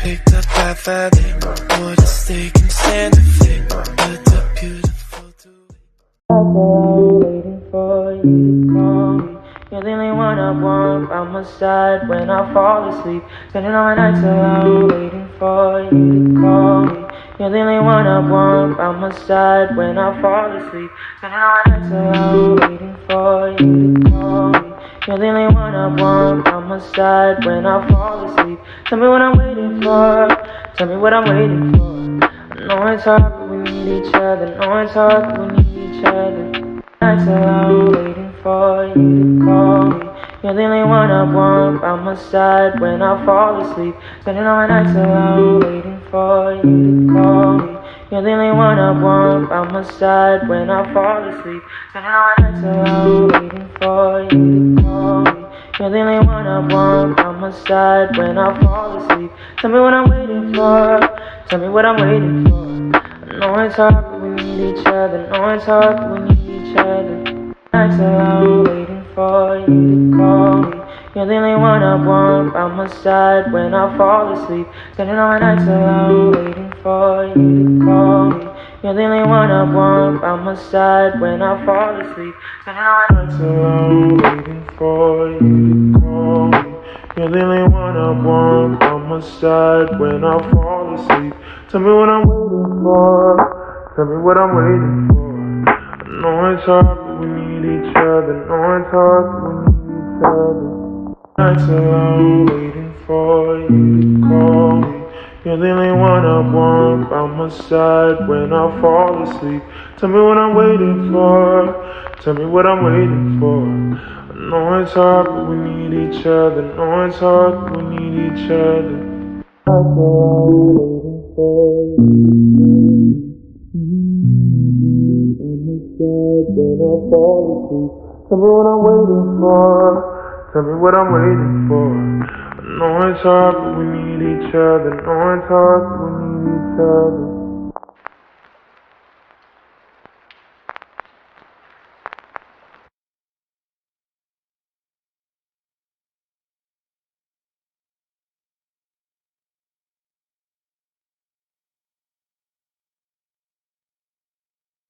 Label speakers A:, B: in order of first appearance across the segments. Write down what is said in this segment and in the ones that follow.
A: picked up that fabric, more to stay can stand the fit, but the beautiful to
B: waiting for you to call me. You're the only one I want by my side when I fall asleep. Spending all my nights alone, waiting for you to call me. You're the only one I want by my side when I fall asleep. Spending all my nights alone, waiting for you to call me. You're the only one I want by my side when I fall asleep. Tell me what I'm waiting for. Tell me what I'm waiting for. I know it's hard, but we need each other. I know it's hard, but we need each other. Nights alone, waiting for you to call me. You're the only one I want by my side when I fall asleep. Spending all my nights alone, waiting for you to call me. You're the only one I want by my side when I fall asleep. Spending all my nights alone, waiting for you to call me. You're the only one I want by my side when I fall asleep. Tell me what I'm waiting for. Tell me what I'm waiting for. I know it's hard, but we need each other. I know it's hard, but we need each other. Nights alone, waiting for you to call me. You're the only one I want by my side when I fall asleep. Spending all my nights alone, waiting for you to call me. You're the only one I want by my side when I fall asleep. Spending all my nights alone, waiting for you to call me. You're the only one I want by my side when I fall asleep. Tell me what I'm waiting for. Tell me what I'm waiting for. I know it's hard, but we need each other. I know it's hard, but we need each other. Nights alone, waiting for you to call me. You're the only one I want by my side when I fall asleep. Tell me what I'm waiting for. Tell me what I'm waiting for. I know it's hard, but we need each other. I know it's hard, but we need each other. Nights alone, waiting for you. When I fall asleep, tell me what I'm waiting for. Tell me what I'm waiting for. I know it's hard, but we need each other. I know it's hard, but we need each other.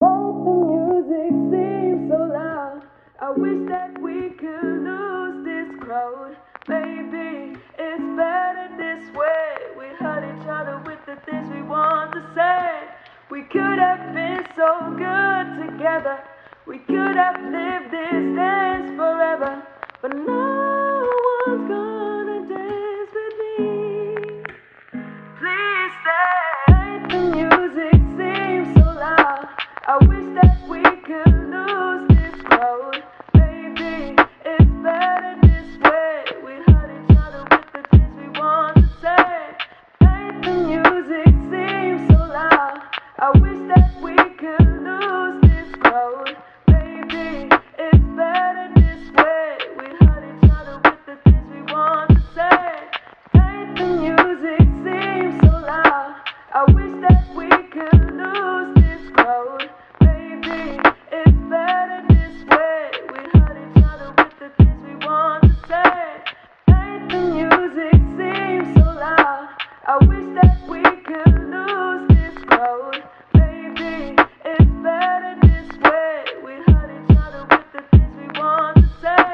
C: The music seems so loud. I wish that we could lose this crowd. Maybe it's better this way. We hurt each other with the things we want to say. We could have been so good together. We could have lived this dance forever. But no one's gonna dance with me. Please stay. The music seems so loud. I wish that we could lose this crowd. Maybe it's better this way. We hurt each other with the things we want to say. The music seems so loud. I wish that we could lose this crowd. Maybe it's better this way. We hurt each other with the things we want to say. The music seems so loud. I wish that we could lose this crowd. Maybe it's better this way. We hurt each other with the things we want to say. The music seems so loud. I wish that we could lose this crowd. Maybe it's better this way. We hurt each other with the things we want to say.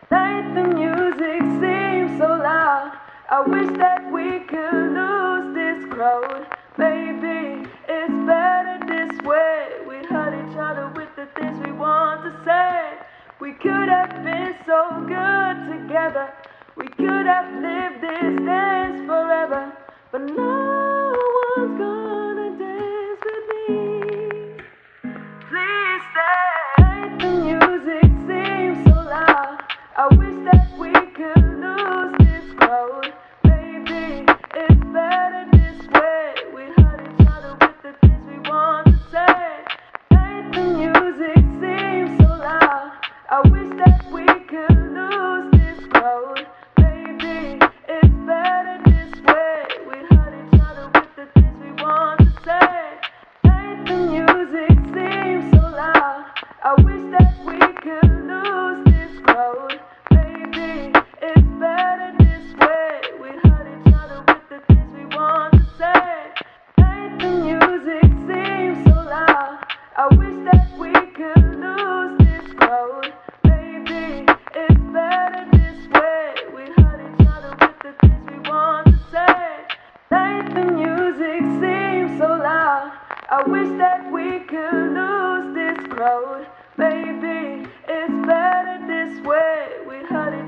C: The music seems so loud. I wish that we could lose this crowd. Maybe it's better this way. We hurt each other with the things we want to say. We could have been so good together. We could have lived this dance forever. But no one's gonna dance with me. Please stay. The music seems so loud. I wish that we could lose this crowd. Maybe it's better this way. We hurt each other with the things we want to say. The music seems so loud. I wish that we could lose this crowd. Maybe it's better this way. We hurt each other with the things we want to say. The music seems so loud. I wish that we could lose this crowd. Maybe it's better this way.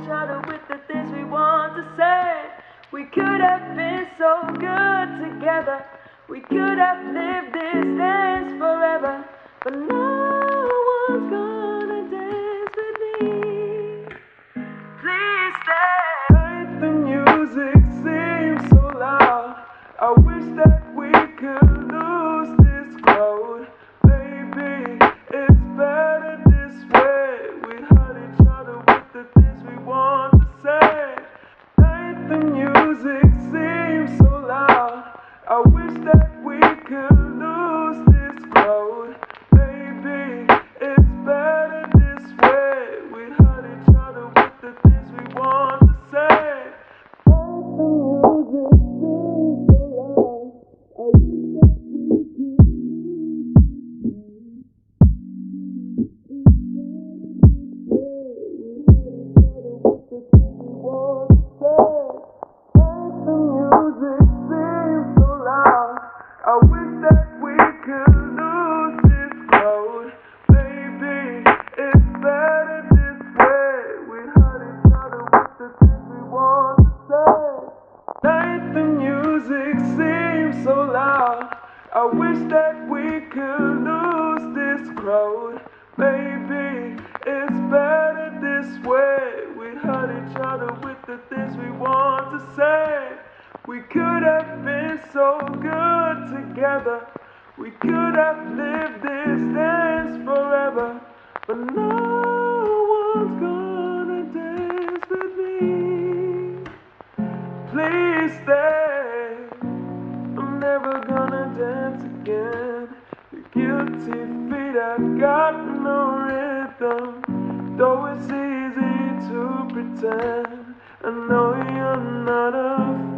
C: each other with the things we want to say. We could have been so good together. We could have lived this dance forever. But no one's gonna dance with me. Please stay.
D: The music seems so loud. I wish that we could lose this crowd. Maybe it's better this way. We hurt each other with the things we want to say. The music seems so loud. I wish that we could lose this crowd. Maybe it's better this way. We hurt each other with the things we want to say. I wish that we could lose this crowd. Maybe it's better this way. We hurt each other with the things we want to say. We could have been so good together. We could have lived this dance forever. But no one's gonna dance with me. Please stay. I'm never gonna dance again. The guilty feet have got no rhythm. Though it's easy to pretend, I know you're not a